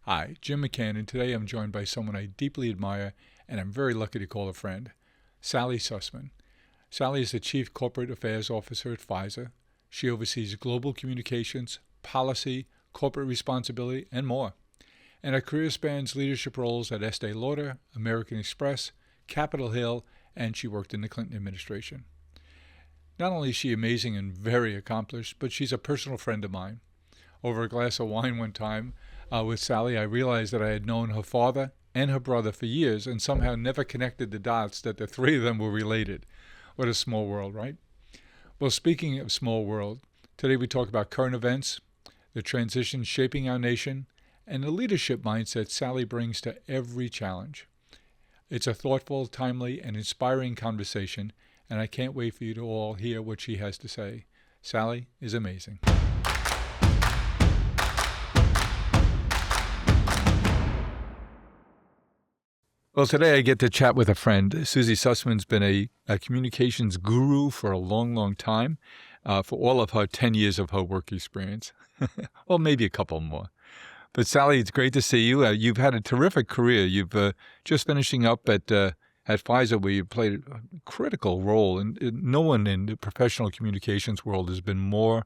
Hi, Jim McCann, and today I'm joined by someone I deeply admire and I'm very lucky to call a friend, Sally Susman. Sally is the Chief Corporate Affairs Officer at Pfizer. She oversees global communications, policy, corporate responsibility, and more. And her career spans leadership roles at Estee Lauder, American Express, Capitol Hill, and she worked in the Clinton administration. Not only is she amazing and very accomplished, but she's a personal friend of mine. Over a glass of wine one time with Sally, I realized that I had known her father and her brother for years and somehow never connected the dots that the three of them were related. What a small world, right? Well, speaking of small world, today we talk about current events, the transitions shaping our nation, and the leadership mindset Sally brings to every challenge. It's a thoughtful, timely, and inspiring conversation, and I can't wait for you to all hear what she has to say. Sally is amazing. Well, today I get to chat with a friend. Susie Sussman's been a communications guru for a long, long time, for all of her 10 years of her work experience, or maybe a couple more. But Sally, it's great to see you. You've had a terrific career. You've just finishing up at Pfizer, where you played a critical role. And no one in the professional communications world has been more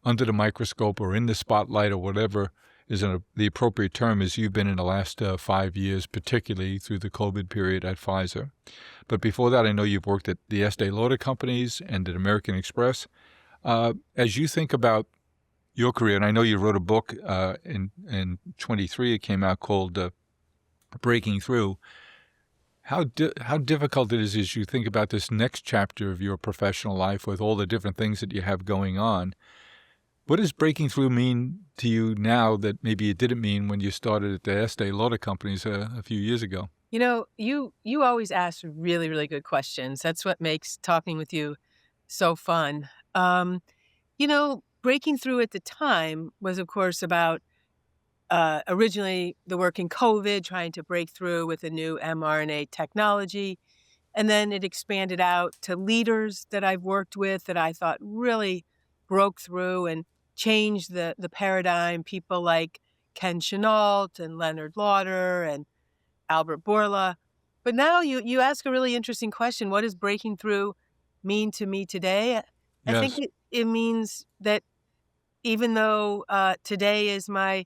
under the microscope or in the spotlight or whatever is the appropriate term as you've been in the last 5 years, particularly through the COVID period at Pfizer. But before that, I know you've worked at the Estee Lauder companies and at American Express. As you think about your career, and I know you wrote a book in 23, it came out called Breaking Through. How difficult it is as you think about this next chapter of your professional life with all the different things that you have going on. What does breaking through mean to you now that maybe it didn't mean when you started at the Estee Lauder companies a few years ago? You know, you always ask really, really good questions. That's what makes talking with you so fun. Breaking through at the time was, of course, about originally the work in COVID, trying to break through with a new mRNA technology. And then it expanded out to leaders that I've worked with that I thought really broke through and changed the paradigm. People like Ken Chenault and Leonard Lauder and Albert Bourla. But now you ask a really interesting question. What does breaking through mean to me today? I think Yes. it means that even though today is my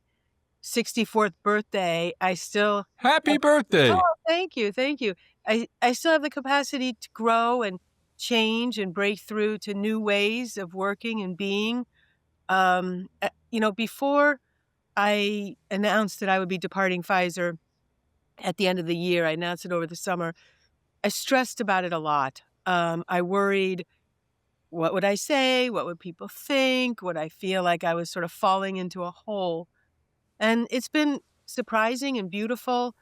64th birthday, I still Happy have, birthday! oh, thank you, thank you. I still have the capacity to grow and change and break through to new ways of working and being. Before I announced that I would be departing Pfizer at the end of the year, I announced it over the summer, I stressed about it a lot. I worried, what would I say? What would people think? Would I feel like I was sort of falling into a hole? And it's been surprising and beautiful.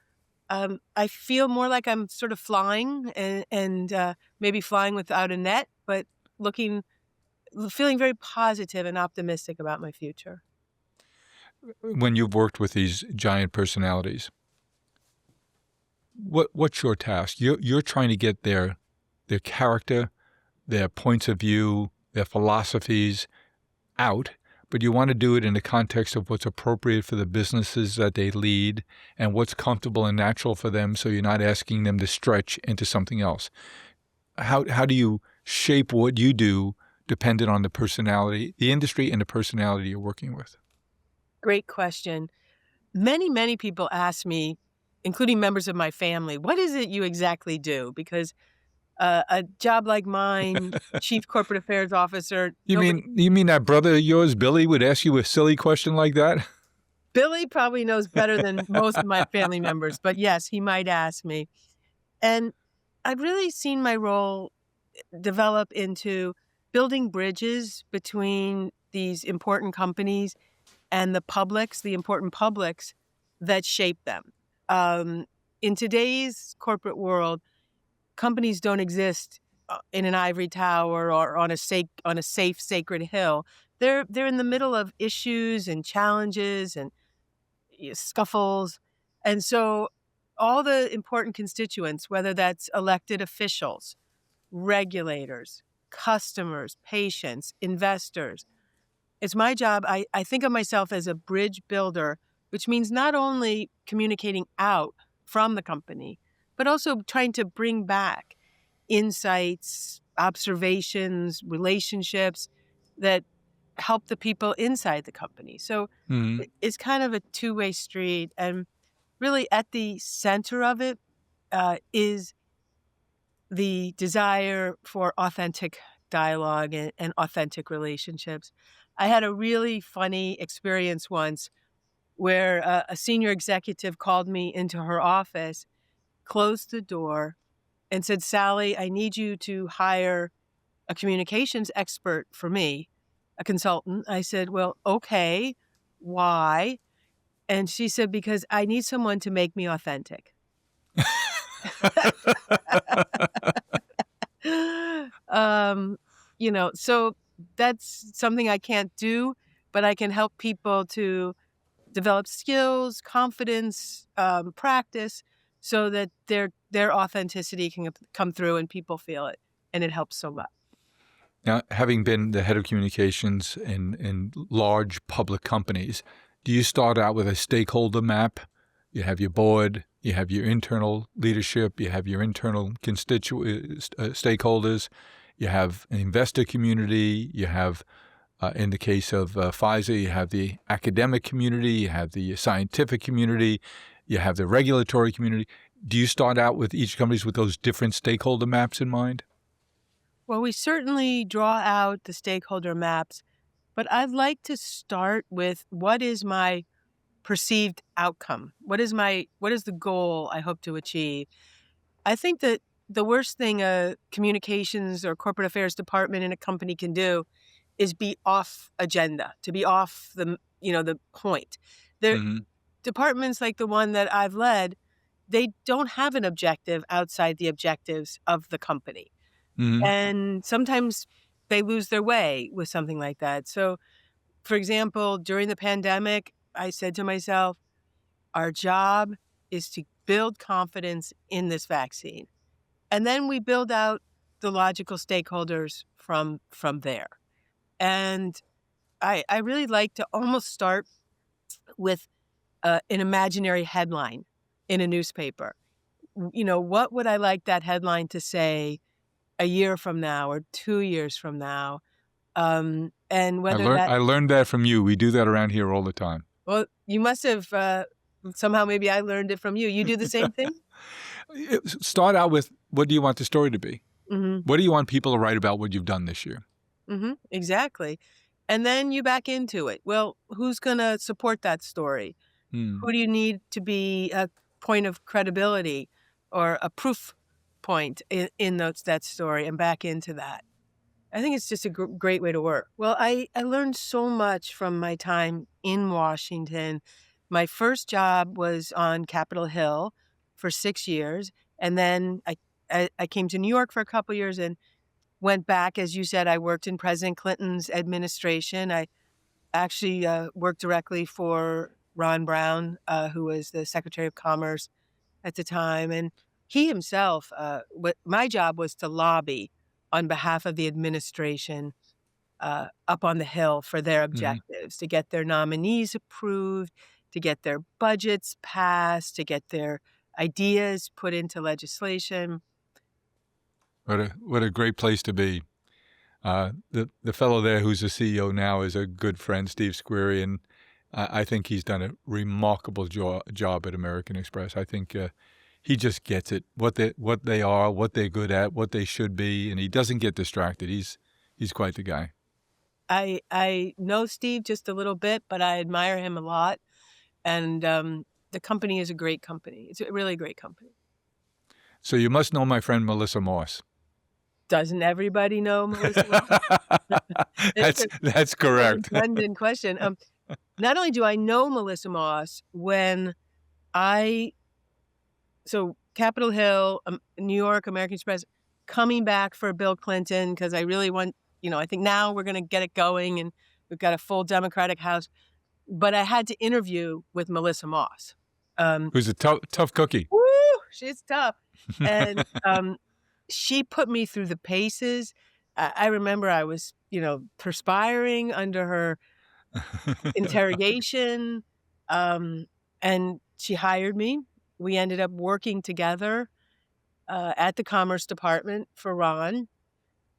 I feel more like I'm sort of flying and maybe flying without a net, but feeling very positive and optimistic about my future. When you've worked with these giant personalities, what's your task? You're trying to get their character, their points of view, their philosophies out, but you want to do it in the context of what's appropriate for the businesses that they lead and what's comfortable and natural for them, so you're not asking them to stretch into something else. How do you shape what you do dependent on the personality, the industry, and the personality you're working with? Great question. Many, many people ask me, including members of my family, what is it you exactly do? Because a job like mine, chief corporate affairs officer, You mean that brother of yours, Billy, would ask you a silly question like that? Billy probably knows better than most of my family members, but yes, he might ask me. And I've really seen my role develop into building bridges between these important companies and the important publics that shape them. In today's corporate world, companies don't exist in an ivory tower or on a safe, sacred hill. They're in the middle of issues and challenges and scuffles. And so all the important constituents, whether that's elected officials, regulators, customers, patients, investors, it's my job. I think of myself as a bridge builder which means not only communicating out from the company, but also trying to bring back insights, observations, relationships that help the people inside the company. So Mhm. it's kind of a two-way street. And really at the center of it is the desire for authentic dialogue and authentic relationships. I had a really funny experience once where a senior executive called me into her office, closed the door, and said, "Sally, I need you to hire a communications expert for me, a consultant." I said, "Well, okay, why?" And she said, "Because I need someone to make me authentic." um, so that's something I can't do, but I can help people to develop skills, confidence, practice, so that their authenticity can come through and people feel it, and it helps so much. Now, having been the head of communications in large public companies, do you start out with a stakeholder map? You have your board, you have your internal leadership, you have your internal stakeholders, you have an investor community, you have, in the case of Pfizer, you have the academic community, you have the scientific community, you have the regulatory community. Do you start out with each company with those different stakeholder maps in mind? Well, we certainly draw out the stakeholder maps, but I'd like to start with what is my perceived outcome? What is the goal I hope to achieve? I think that the worst thing a communications or corporate affairs department in a company can do is be off agenda, to be off the point. The Hmm. departments like the one that I've led, they don't have an objective outside the objectives of the company. Hmm. And sometimes they lose their way with something like that. So, for example, during the pandemic, I said to myself, our job is to build confidence in this vaccine. And then we build out the logical stakeholders from there. And I really like to almost start with an imaginary headline in a newspaper. What would I like that headline to say a year from now or 2 years from now? And I whether learned that, I learned that from you. We do that around here all the time. well, you must have somehow, maybe I learned it from you. You do the same thing? Start out with, what do you want the story to be? Hmm. What do you want people to write about what you've done this year? Exactly. And then you back into it. Well, who's going to support that story? Hmm. Who do you need to be a point of credibility or a proof point in that story, and back into that? I think it's just a great way to work. Well, I learned so much from my time in Washington. My first job was on Capitol Hill for 6 years. And then I came to New York for a couple years and went back. As you said, I worked in President Clinton's administration. I actually worked directly for Ron Brown, who was the Secretary of Commerce at the time. And he himself, my job was to lobby on behalf of the administration up on the Hill for their Hmm. objectives, to get their nominees approved, to get their budgets passed, to get their ideas put into legislation. What a great place to be. The fellow there who's the CEO now is a good friend, Steve Squeri, and I think he's done a remarkable job at American Express. I think he just gets it, what they are, what they're good at, what they should be, and he doesn't get distracted. He's quite the guy. I know Steve just a little bit, but I admire him a lot. And the company is a great company. It's a really great company. So you must know my friend Melissa Moss. Doesn't everybody know Melissa Moss? It's That's a correct. redundant question. Not only do I know Melissa Moss, so Capitol Hill, New York, American Express, coming back for Bill Clinton, because I really want, I think now we're going to get it going and we've got a full Democratic House. But I had to interview with Melissa Moss. Who's a tough cookie. Woo, she's tough. And she put me through the paces. I remember I was, perspiring under her interrogation. And she hired me. We ended up working together at the Commerce Department for Ron.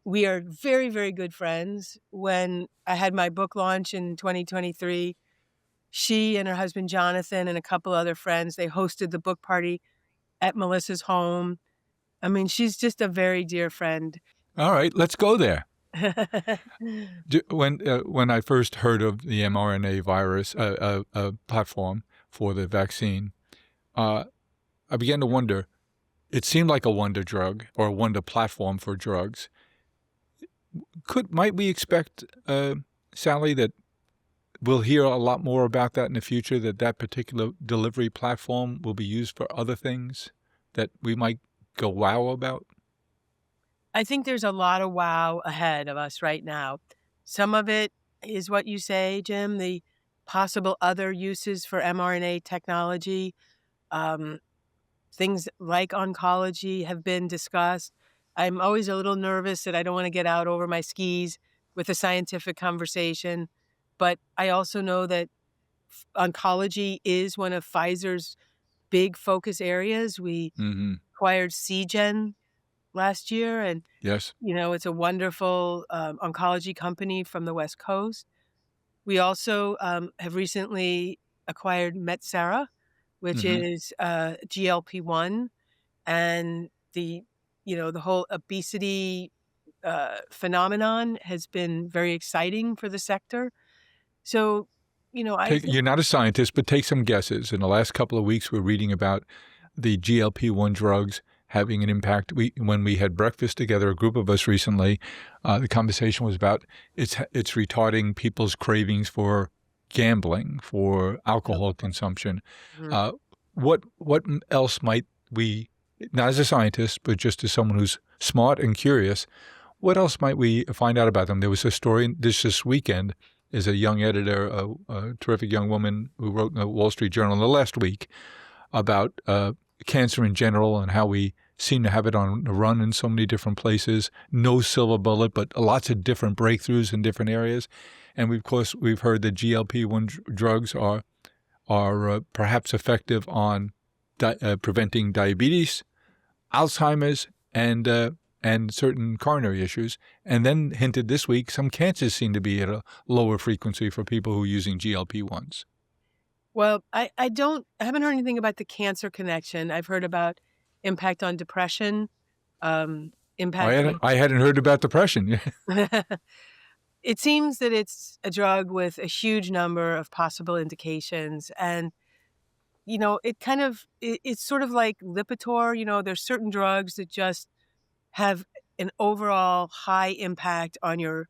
We are very, very good friends. When I had my book launch in 2023, she and her husband Jonathan and a couple other friends, they hosted the book party at Melissa's home. I mean, she's just a very dear friend. All right, let's go there. When I first heard of the mRNA virus platform for the vaccine, I began to wonder. It seemed like a wonder drug or a wonder platform for drugs. Might we expect, Sally, that we'll hear a lot more about that in the future, that particular delivery platform will be used for other things that we might go wow about? I think there's a lot of wow ahead of us right now. Some of it is what you say, Jim, the possible other uses for mRNA technology. Things like oncology have been discussed. I'm always a little nervous that I don't want to get out over my skis with a scientific conversation. But I also know that oncology is one of Pfizer's big focus areas. We acquired Seagen last year, and Yes. it's a wonderful oncology company from the West Coast. We also have recently acquired Metsera, which is GLP-1, and the whole obesity phenomenon has been very exciting for the sector. So, You're not a scientist, but take some guesses. In the last couple of weeks, we're reading about the GLP-1 drugs having an impact. When we had breakfast together, a group of us recently, the conversation was about it's retarding people's cravings for gambling, for alcohol consumption. What else might we, not as a scientist, but just as someone who's smart and curious, what else might we find out about them? There was a story this weekend. Is a young editor, a terrific young woman who wrote in the Wall Street Journal in the last week about cancer in general and how we seem to have it on the run in so many different places. No silver bullet, but lots of different breakthroughs in different areas. And we've heard that GLP-1 drugs are perhaps effective on preventing diabetes, Alzheimer's, and certain coronary issues, and then hinted this week some cancers seem to be at a lower frequency for people who are using GLP-1s. Well, I haven't heard anything about the cancer connection. I've heard about impact on depression, impact. I hadn't heard about depression. It seems that it's a drug with a huge number of possible indications, and it's sort of like Lipitor. There's certain drugs that just have an overall high impact on your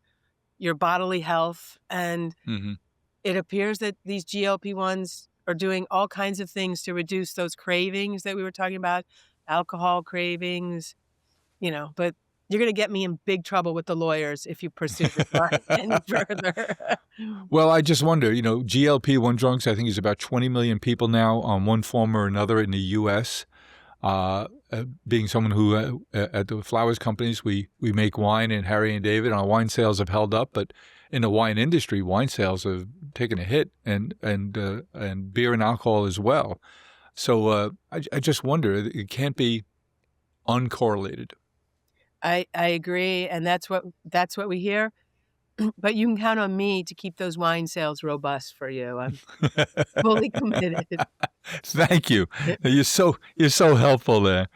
bodily health. And it appears that these GLP-1s are doing all kinds of things to reduce those cravings that we were talking about, alcohol cravings, but you're going to get me in big trouble with the lawyers if you pursue this any further. Well, I just wonder, GLP-1 drugs, I think is about 20 million people now on one form or another in the U.S., being someone who, at the flowers companies, we make wine, and Harry and David, our wine sales have held up, but in the wine industry, wine sales have taken a hit, and beer and alcohol as well. So I just wonder, it can't be uncorrelated. I agree, and that's what we hear. But you can count on me to keep those wine sales robust for you. I'm fully committed. Thank you. You're so helpful there.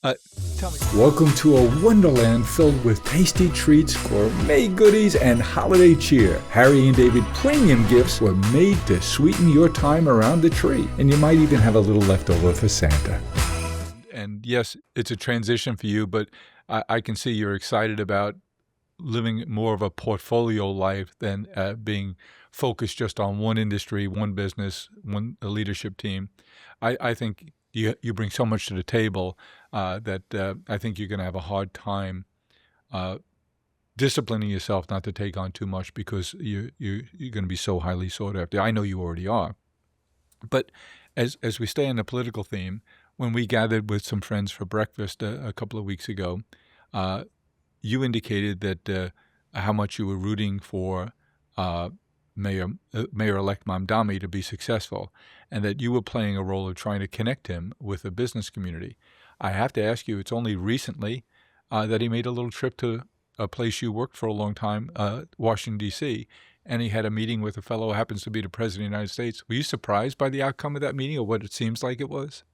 Tell me. Welcome to a wonderland filled with tasty treats, gourmet goodies, and holiday cheer. Harry and David premium gifts were made to sweeten your time around the tree, and you might even have a little left over for Santa. And yes, it's a transition for you, but I can see you're excited about living more of a portfolio life than being focused just on one industry, one business, a leadership team. I think you bring so much to the table that I think you're going to have a hard time disciplining yourself not to take on too much, because you're going to be so highly sought after. I know you already are. But as we stay on the political theme, when we gathered with some friends for breakfast a couple of weeks ago, you indicated that how much you were rooting for Mayor-elect Mamdani to be successful, and that you were playing a role of trying to connect him with the business community. I have to ask you, it's only recently that he made a little trip to a place you worked for a long time, Washington, D.C., and he had a meeting with a fellow who happens to be the President of the United States. Were you surprised by the outcome of that meeting or what it seems like it was?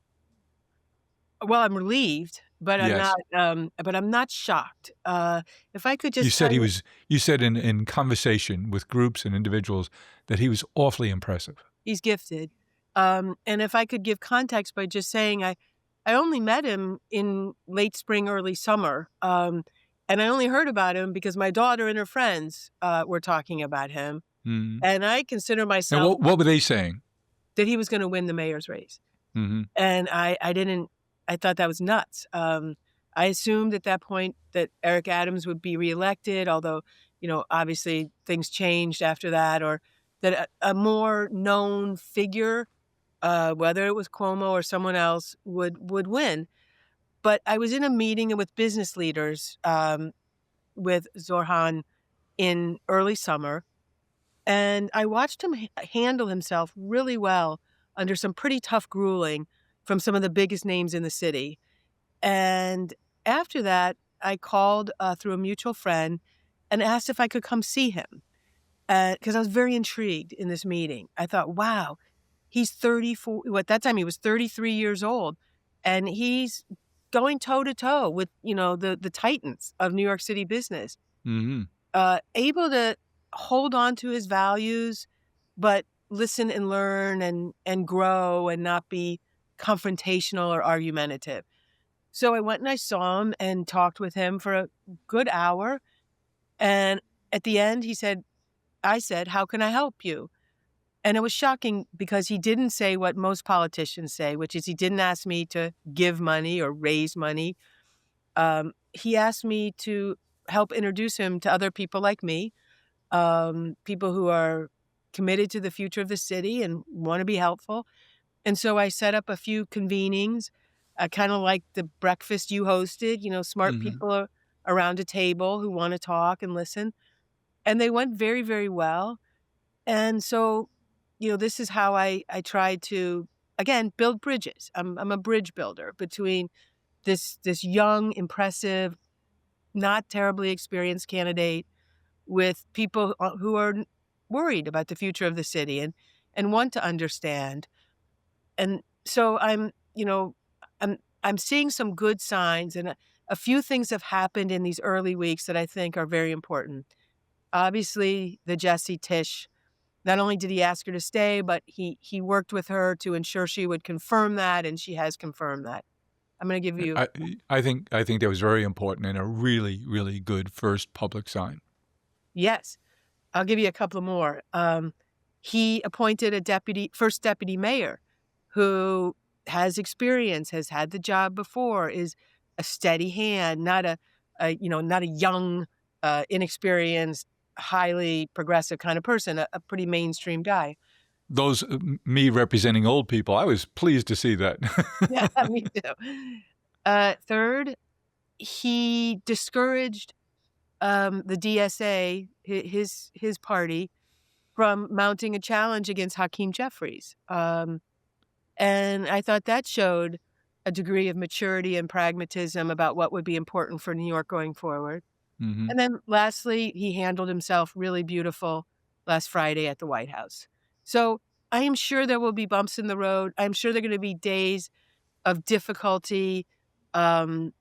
Well, I'm relieved, but Yes. I'm not shocked. If I could You just said tell you, you said in conversation with groups and individuals that he was awfully impressive. he's gifted. And if I could give context by just saying I only met him in late spring, early summer. And I only heard about him because my daughter and her friends were talking about him. Mm-hmm. And I consider And myself what were they saying? that he was going to win the mayor's race. Mm-hmm. And I thought that was nuts. I assumed at that point that Eric Adams would be reelected, although, obviously things changed after that, or that a more known figure, whether it was Cuomo or someone else, would win. But I was in a meeting with business leaders with Zorhan in early summer, and I watched him handle himself really well under some pretty tough grueling from some of the biggest names in the city. And after that, I called through a mutual friend and asked if I could come see him because I was very intrigued in this meeting. I thought, wow, he's 34. At that time, he was 33 years old, and he's going toe-to-toe with, the titans of New York City business. Mm-hmm. Able to hold on to his values, but listen and learn and grow and not be confrontational or argumentative. So I went and I saw him and talked with him for a good hour. And at the end, I said, how can I help you? And it was shocking because he didn't say what most politicians say, which is he didn't ask me to give money or raise money. He asked me to help introduce him to other people like me, people who are committed to the future of the city and want to be helpful. And so I set up a few convenings, kind of like the breakfast you hosted, smart Mm-hmm. people around a table who want to talk and listen. And they went very, very well. And so, this is how I try to, again, build bridges. I'm a bridge builder between this young, impressive, not terribly experienced candidate with people who are worried about the future of the city and want to understand. And so I'm seeing some good signs, and a few things have happened in these early weeks that I think are very important. Obviously, the Jessie Tisch, not only did he ask her to stay, but he worked with her to ensure she would confirm that, and she has confirmed that. I'm going to give you. I think that was very important and a really, really good first public sign. Yes. I'll give you a couple more. He appointed a first deputy mayor who has experience, has had the job before, is a steady hand, not a young, inexperienced, highly progressive kind of person, a pretty mainstream guy. Those, me representing old people, I was pleased to see that. Yeah, me too. Third, he discouraged the DSA, his party, from mounting a challenge against Hakeem Jeffries. And I thought that showed a degree of maturity and pragmatism about what would be important for New York going forward. Mm-hmm. And then lastly, he handled himself really beautiful last Friday at the White House. So I am sure there will be bumps in the road. I'm sure there are going to be days of difficulty,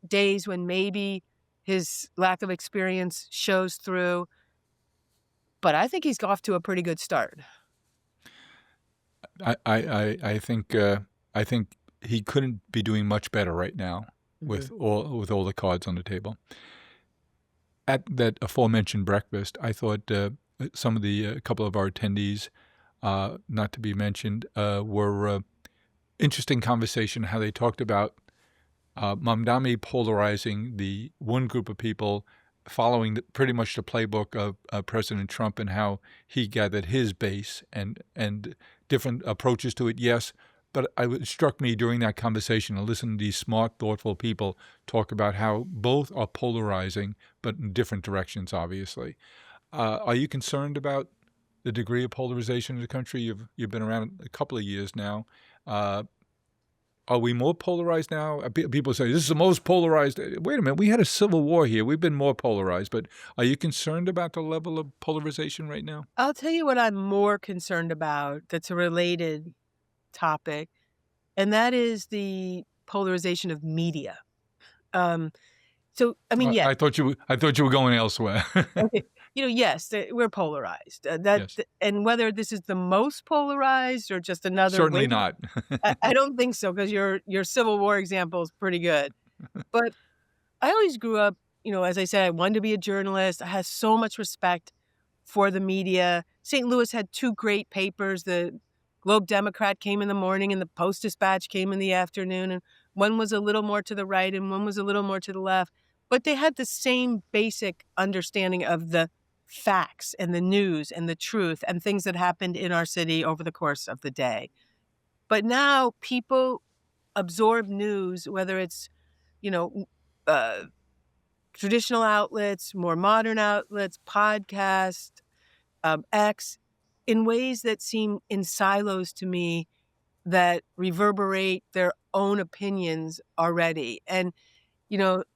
days when maybe his lack of experience shows through. But I think he's off to a pretty good start. I think he couldn't be doing much better right now with all the cards on the table. At that aforementioned breakfast, I thought some of the couple of our attendees, not to be mentioned, were interesting conversation. How they talked about Mamdani polarizing the one group of people, following pretty much the playbook of President Trump and how he gathered his base and different approaches to it. Yes, but it struck me during that conversation to listen to these smart, thoughtful people talk about how both are polarizing, but in different directions, obviously. Are you concerned about the degree of polarization in the country? You've been around a couple of years now. Are we more polarized now? People say, this is the most polarized. Wait a minute, we had a civil war here. We've been more polarized. But are you concerned about the level of polarization right now? I'll tell you what I'm more concerned about that's a related topic, and that is the polarization of media. Yes. I thought you were going elsewhere. Okay. Yes, we're polarized. Yes. And whether this is the most polarized or just another Certainly way, not. I don't think so, because your Civil War example is pretty good. But I always grew up, as I said, I wanted to be a journalist. I had so much respect for the media. St. Louis had two great papers. The Globe Democrat came in the morning and the Post-Dispatch came in the afternoon. And one was a little more to the right and one was a little more to the left. But they had the same basic understanding of the facts and the news and the truth and things that happened in our city over the course of the day. But now people absorb news, whether it's, traditional outlets, more modern outlets, podcasts, X, in ways that seem in silos to me that reverberate their own opinions already. And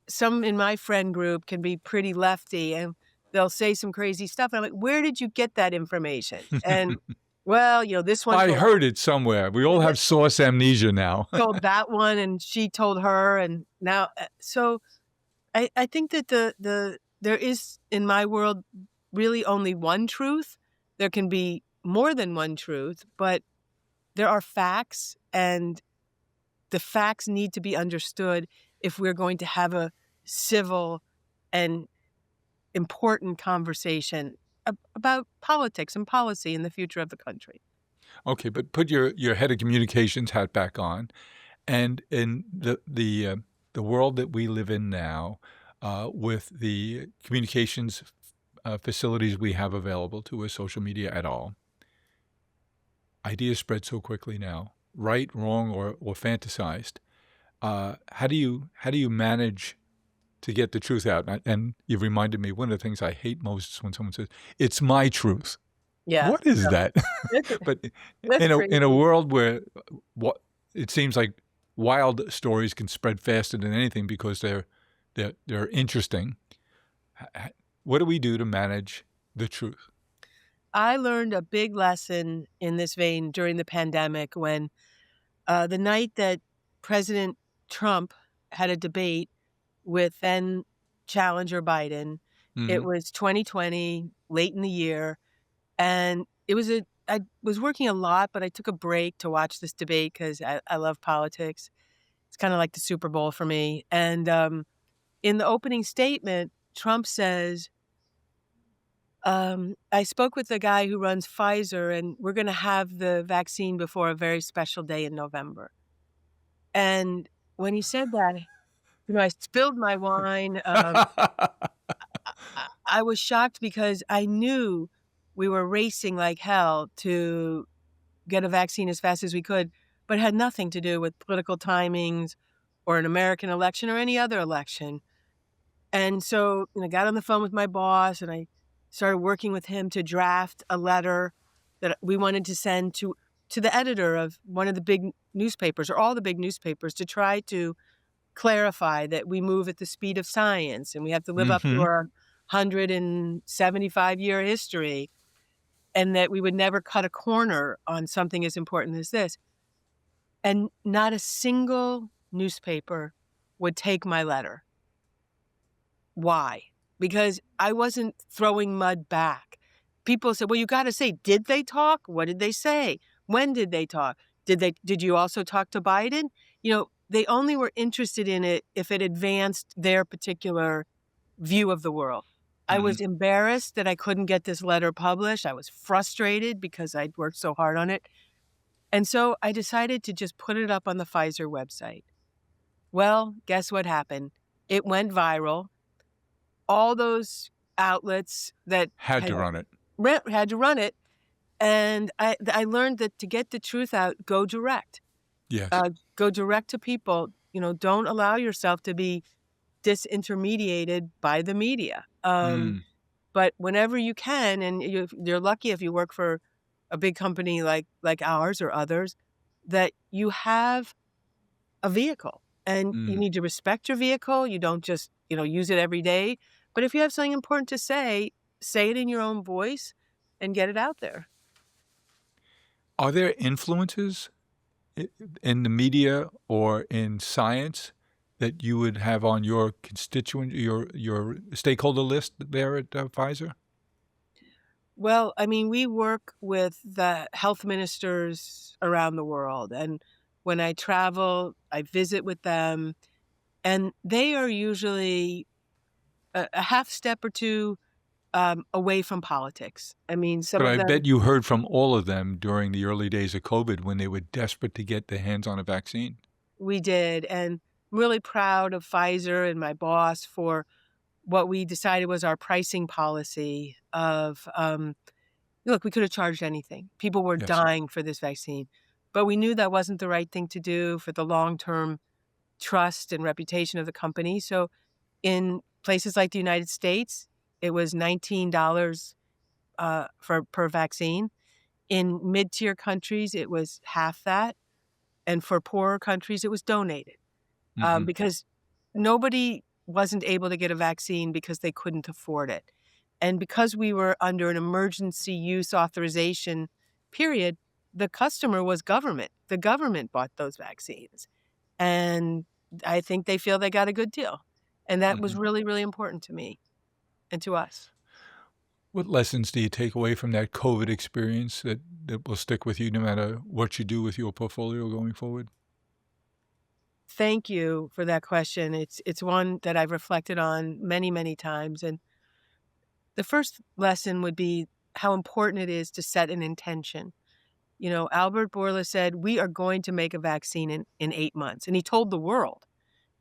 some in my friend group can be pretty lefty and they'll say some crazy stuff. And I'm like, where did you get that information? And well, this one. I heard it somewhere. We all have source amnesia now. Told that one and she told her. And now, so I think that there is in my world really only one truth. There can be more than one truth, but there are facts, and the facts need to be understood if we're going to have a civil and important conversation about politics and policy in the future of the country. Okay, but put your head of communications hat back on, and in the world that we live in now, with the communications facilities we have available to us, social media at all, ideas spread so quickly now, right, wrong, or fantasized. How do you manage to get the truth out? And you've reminded me, one of the things I hate most is when someone says, "It's my truth." Yeah. What is that? But in a world where it seems like wild stories can spread faster than anything because they're interesting, what do we do to manage the truth? I learned a big lesson in this vein during the pandemic when the night that President Trump had a debate with then challenger Biden. Mm-hmm. It was 2020, late in the year. And I was working a lot, but I took a break to watch this debate because I love politics. It's kind of like the Super Bowl for me. And in the opening statement, Trump says, I spoke with the guy who runs Pfizer, and we're going to have the vaccine before a very special day in November. And when he said that, I spilled my wine. I was shocked because I knew we were racing like hell to get a vaccine as fast as we could, but it had nothing to do with political timings or an American election or any other election. And so I got on the phone with my boss and I started working with him to draft a letter that we wanted to send to the editor of one of the big newspapers or all the big newspapers to try to clarify that we move at the speed of science and we have to live up to our 175-year history, and that we would never cut a corner on something as important as this. And not a single newspaper would take my letter. Why? Because I wasn't throwing mud back. People said, well, you got to say, did they talk? What did they say? When did they talk? Did you also talk to Biden? They only were interested in it if it advanced their particular view of the world. I was embarrassed that I couldn't get this letter published. I was frustrated because I'd worked so hard on it. And so I decided to just put it up on the Pfizer website. Well, guess what happened? It went viral. All those outlets that had to run it. Had to run it. And I learned that to get the truth out, go direct. Yes. Go direct to people. Don't allow yourself to be disintermediated by the media. But But whenever you can, and you're lucky if you work for a big company like ours or others, that you have a vehicle, and you need to respect your vehicle. You don't just, use it every day. But if you have something important to say it in your own voice and get it out there. Are there influences in the media or in science that you would have on your constituent, your stakeholder list there at Pfizer? Well, I mean, we work with the health ministers around the world. And when I travel, I visit with them. And they are usually a half step or two away from politics. I mean, some But of I them bet you heard from all of them during the early days of COVID when they were desperate to get their hands on a vaccine. we did. And I'm really proud of Pfizer and my boss for what we decided was our pricing policy of, look, we could have charged anything. People were Yes. dying for this vaccine. But we knew that wasn't the right thing to do for the long-term trust and reputation of the company. So in places like the United States, it was $19 per vaccine. In mid-tier countries, it was half that. And for poorer countries, it was donated. Because nobody wasn't able to get a vaccine because they couldn't afford it. And because we were under an emergency use authorization period, the customer was government. The government bought those vaccines. And I think they feel they got a good deal. And that was really, really important to me and to us. What lessons do you take away from that COVID experience that will stick with you no matter what you do with your portfolio going forward? Thank you for that question. It's one that I've reflected on many, many times. And the first lesson would be how important it is to set an intention. Albert Bourla said, we are going to make a vaccine in 8 months. And he told the world.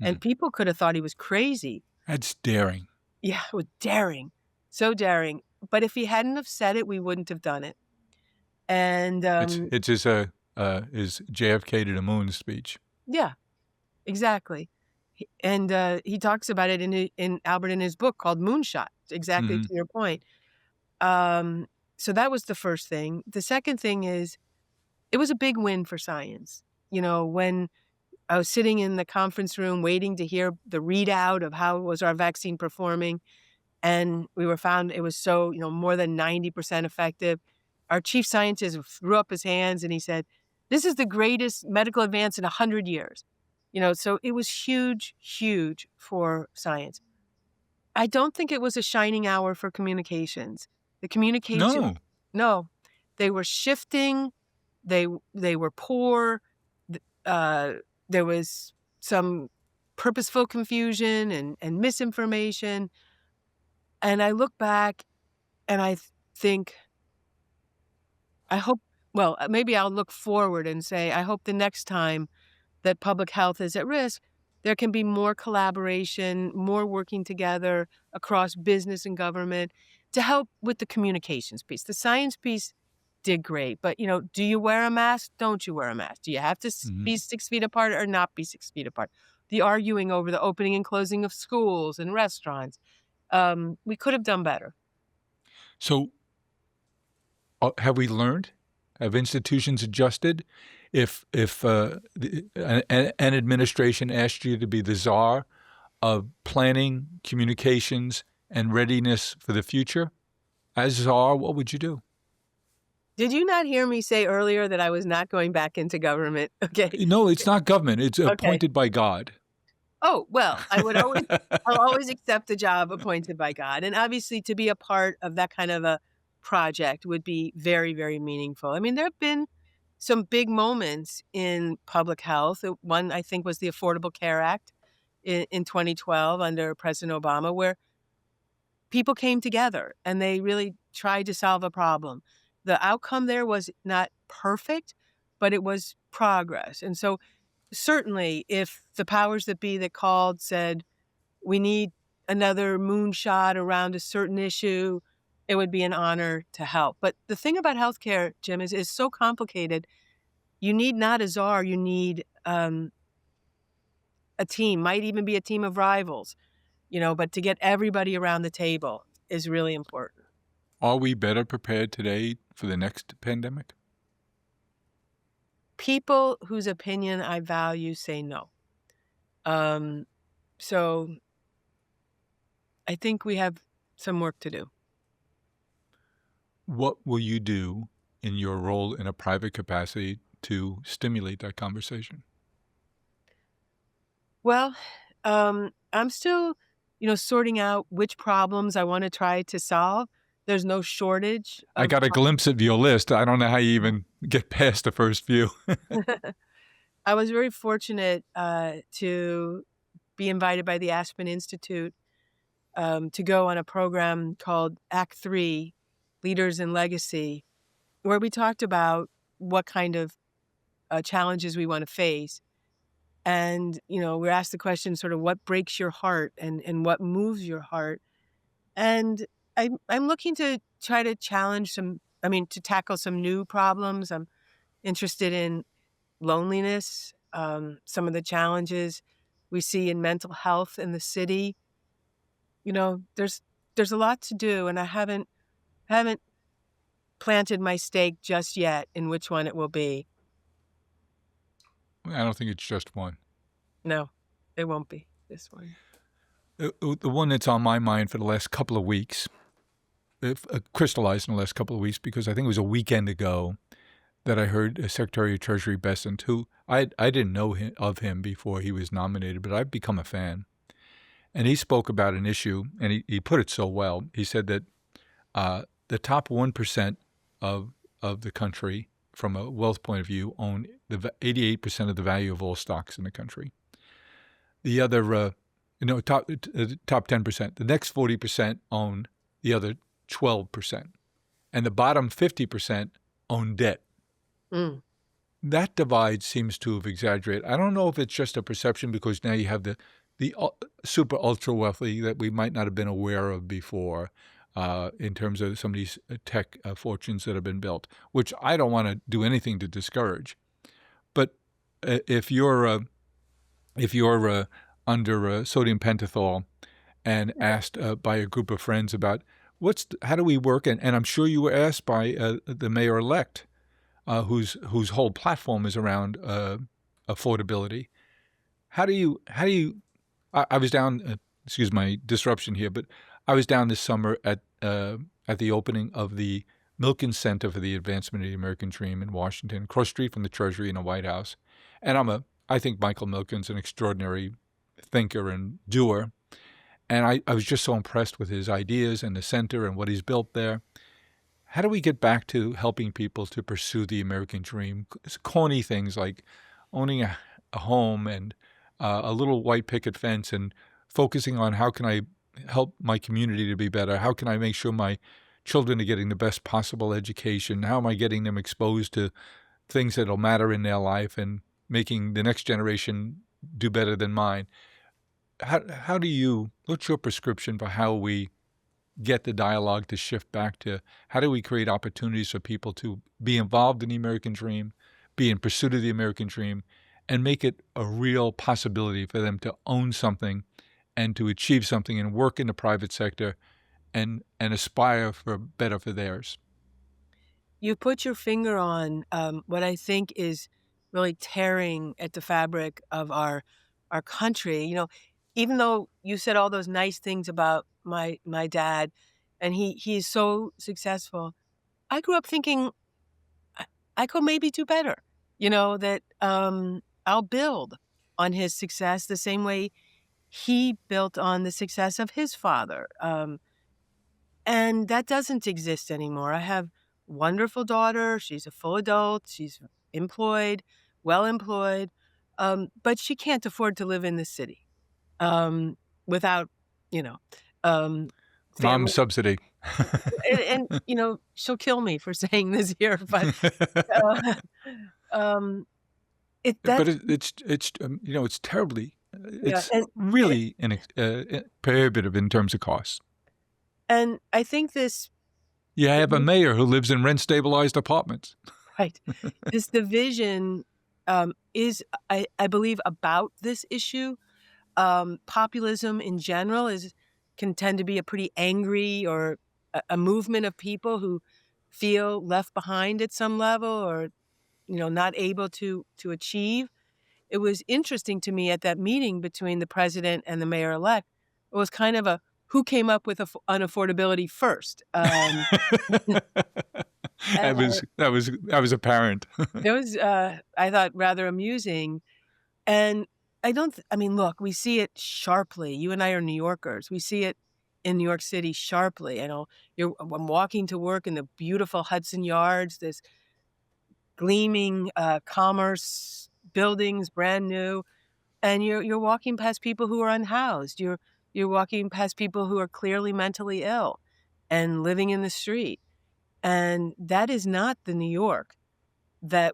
And people could have thought he was crazy. That's daring. Yeah, it was daring. So daring. But if he hadn't have said it, we wouldn't have done it. And It's his JFK to the moon speech. yeah, exactly. And he talks about it in Albert in his book called Moonshot, exactly to your point. So that was the first thing. The second thing is it was a big win for science. When I was sitting in the conference room waiting to hear the readout of how was our vaccine performing, and we were found it was so, more than 90% effective. Our chief scientist threw up his hands and he said, this is the greatest medical advance in 100 years. So it was huge, huge for science. I don't think it was a shining hour for communications. The communications, no, they were shifting. They were poor. There was some purposeful confusion and misinformation. And I look back and I think, maybe I'll look forward and say, I hope the next time that public health is at risk, there can be more collaboration, more working together across business and government to help with the communications piece. The science piece did great, but do you wear a mask? Don't you wear a mask? Do you have to be 6 feet apart or not be 6 feet apart? The arguing over the opening and closing of schools and restaurants. We could have done better. So have we learned? Have institutions adjusted? If an administration asked you to be the czar of planning, communications, and readiness for the future, as czar, what would you do? Did you not hear me say earlier that I was not going back into government? Okay. No, it's not government. It's appointed by God. Oh, well, I'll always accept a job appointed by God. And obviously to be a part of that kind of a project would be very, very meaningful. I mean, there have been some big moments in public health. One, I think, was the Affordable Care Act in 2012 under President Obama, where people came together and they really tried to solve a problem. The outcome there was not perfect, but it was progress. And so certainly if the powers that be that called said, we need another moonshot around a certain issue, it would be an honor to help. But the thing about healthcare, Jim, is so complicated. You need not a czar, you need a team, might even be a team of rivals, but to get everybody around the table. is really important. Are we better prepared today for the next pandemic? People whose opinion I value say no. So I think we have some work to do. What will you do in your role in a private capacity to stimulate that conversation? Well, I'm still, sorting out which problems I want to try to solve. There's no shortage I of got a glimpse of your list. I don't know how you even get past the first few. I was very fortunate to be invited by the Aspen Institute to go on a program called Act 3, Leaders and Legacy, where we talked about what kind of challenges we want to face. And, we're asked the question sort of what breaks your heart and what moves your heart. And I'm looking to try to to tackle some new problems. I'm interested in loneliness, some of the challenges we see in mental health in the city. There's a lot to do, and I haven't planted my stake just yet in which one it will be. I don't think it's just one. No, it won't be this one. The one that's on my mind for the last couple of weeks, crystallized in the last couple of weeks, because I think it was a weekend ago that I heard Secretary of Treasury Bessent, who I didn't know of him before he was nominated, but I've become a fan. And he spoke about an issue, and he put it so well. He said that the top 1% of the country, from a wealth point of view, own the 88% of the value of all stocks in the country. The other, top 10%. The next 40% own the other 12%. And the bottom 50% own debt. Mm. That divide seems to have exaggerated. I don't know if it's just a perception because now you have the super ultra wealthy that we might not have been aware of before in terms of some of these tech fortunes that have been built, which I don't want to do anything to discourage. But if you're under sodium pentothal and asked by a group of friends about how do we work, and I'm sure you were asked by the mayor-elect, whose whole platform is around affordability. How do you? I was down. Excuse my disruption here, but I was down this summer at the opening of the Milken Center for the Advancement of the American Dream in Washington, across the street from the Treasury and the White House. And I think Michael Milken's an extraordinary thinker and doer. And I was just so impressed with his ideas and the center and what he's built there. How do we get back to helping people to pursue the American dream? It's corny things like owning a home and a little white picket fence and focusing on how can I help my community to be better? How can I make sure my children are getting the best possible education? How am I getting them exposed to things that will matter in their life and making the next generation do better than mine? What's your prescription for how we get the dialogue to shift back to how do we create opportunities for people to be involved in the American dream, be in pursuit of the American dream, and make it a real possibility for them to own something and to achieve something and work in the private sector and aspire for better for theirs? You put your finger on what I think is really tearing at the fabric of our country. Even though you said all those nice things about my dad, and he is so successful, I grew up thinking I could maybe do better. That I'll build on his success the same way he built on the success of his father. And that doesn't exist anymore. I have a wonderful daughter. She's a full adult. She's employed, well employed, but she can't afford to live in the city without, Mom subsidy. and she'll kill me for saying this here, but it's terribly, really prohibitive in terms of costs. And I think this. You have a mayor who lives in rent-stabilized apartments. Right. This division is, I believe, about this issue. Populism in general is can tend to be a pretty angry or a movement of people who feel left behind at some level or, not able to achieve. It was interesting to me at that meeting between the president and the mayor-elect. It was kind of a who came up with unaffordability first. That was apparent. It was, I thought, rather amusing. And look, we see it sharply. You and I are New Yorkers. We see it in New York City sharply. I'm walking to work in the beautiful Hudson Yards, this gleaming commerce buildings, brand new, and you're walking past people who are unhoused. You're walking past people who are clearly mentally ill and living in the street. And that is not the New York that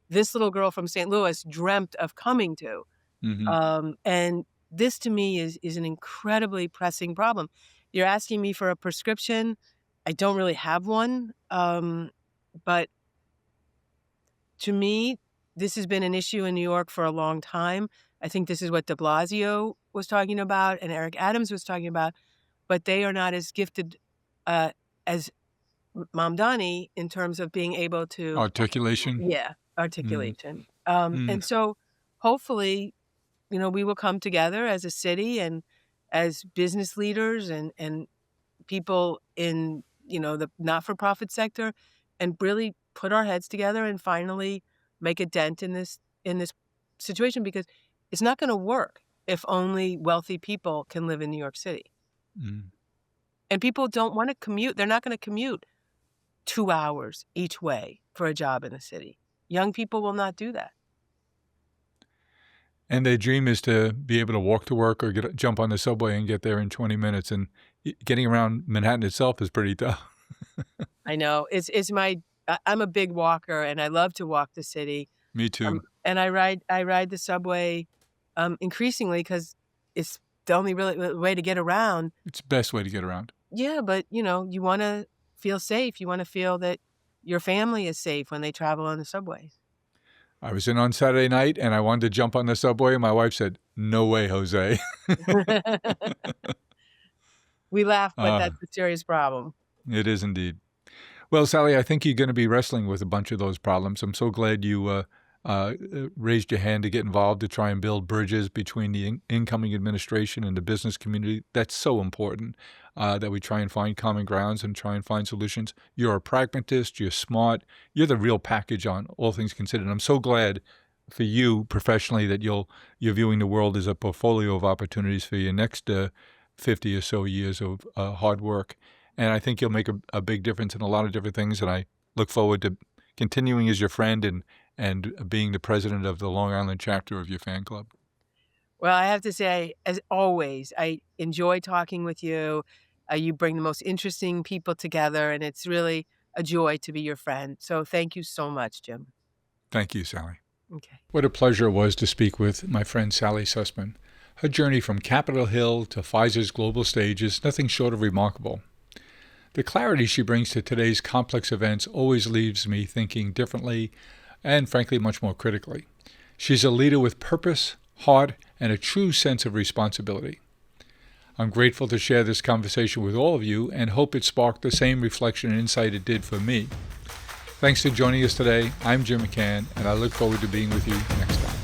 this little girl from St. Louis dreamt of coming to. Mm-hmm. And this to me is an incredibly pressing problem. You're asking me for a prescription. I don't really have one. But to me, this has been an issue in New York for a long time. I think this is what de Blasio was talking about and Eric Adams was talking about, but they are not as gifted as Mamdani in terms of being able to Articulation. Yeah, articulation. And so hopefully, we will come together as a city and as business leaders and people in, the not-for-profit sector and really put our heads together and finally make a dent in this situation, because it's not going to work if only wealthy people can live in New York City. And people don't want to commute. They're not going to commute 2 hours each way for a job in the city. Young people will not do that. And their dream is to be able to walk to work or jump on the subway and get there in 20 minutes. And getting around Manhattan itself is pretty tough. I know. I'm a big walker, and I love to walk the city. Me too. And I ride the subway increasingly because it's the only really way to get around. It's the best way to get around. Yeah, but you want to feel safe. You want to feel that your family is safe when they travel on the subway. I was in on Saturday night and I wanted to jump on the subway and my wife said, "No way, Jose." We laugh, but that's a serious problem. It is indeed. Well, Sally, I think you're going to be wrestling with a bunch of those problems. I'm so glad you raised your hand to get involved to try and build bridges between the incoming administration and the business community. That's so important that we try and find common grounds and try and find solutions. You're a pragmatist. You're smart. You're the real package on all things considered. I'm so glad for you professionally that you're viewing the world as a portfolio of opportunities for your next 50 or so years of hard work. And I think you'll make a big difference in a lot of different things. And I look forward to continuing as your friend and being the president of the Long Island chapter of your fan club. Well, I have to say, as always, I enjoy talking with you. You bring the most interesting people together, and it's really a joy to be your friend. So thank you so much, Jim. Thank you, Sally. Okay. What a pleasure it was to speak with my friend Sally Susman. Her journey from Capitol Hill to Pfizer's global stage is nothing short of remarkable. The clarity she brings to today's complex events always leaves me thinking differently and, frankly, much more critically. She's a leader with purpose, heart, and a true sense of responsibility. I'm grateful to share this conversation with all of you and hope it sparked the same reflection and insight it did for me. Thanks for joining us today. I'm Jim McCann, and I look forward to being with you next time.